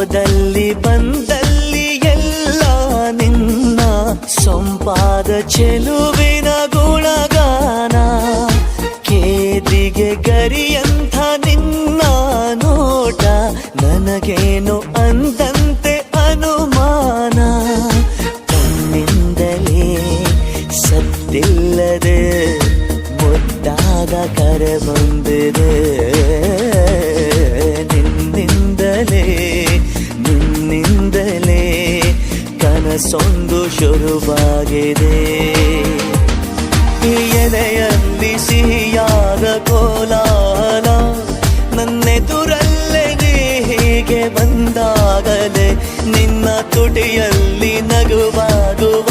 ಹೋದಲ್ಲಿ ಬಂದಲ್ಲಿ ಎಲ್ಲ ನಿನ್ನ ಸೊಂಪಾದ ಚೆಲುವಿನ ಗುಣಗಾನ. ಕೇದಿಗೆ ಗರಿಯಂಥ ನಿನ್ನ ನೋಟ ನನಗೇನು ಅಂದಂತೆ ಅನುಮಾನ. ಕಣ್ಣಿಂದಲೇ ಸತ್ತಿಲ್ಲದೆ ಮುದ್ದಾದ ಕರೆ ಬಂದಿದೆ. ನಿನ್ನಿಂದಲೇ ಕನಸೊಂದು ಶುರುವಾಗಿದೆ. ಎದೆಯಲ್ಲಿ ಸಿಹಿಯಾದ ಕೋಲಾಹಲ ನನ್ನೆದುರಲ್ಲೇ ನೀ ಹೀಗೆ ಬಂದಾಗಲೇ ನಿನ್ನ ತುಟಿಯಲ್ಲಿ ನಗುವಾಗುವ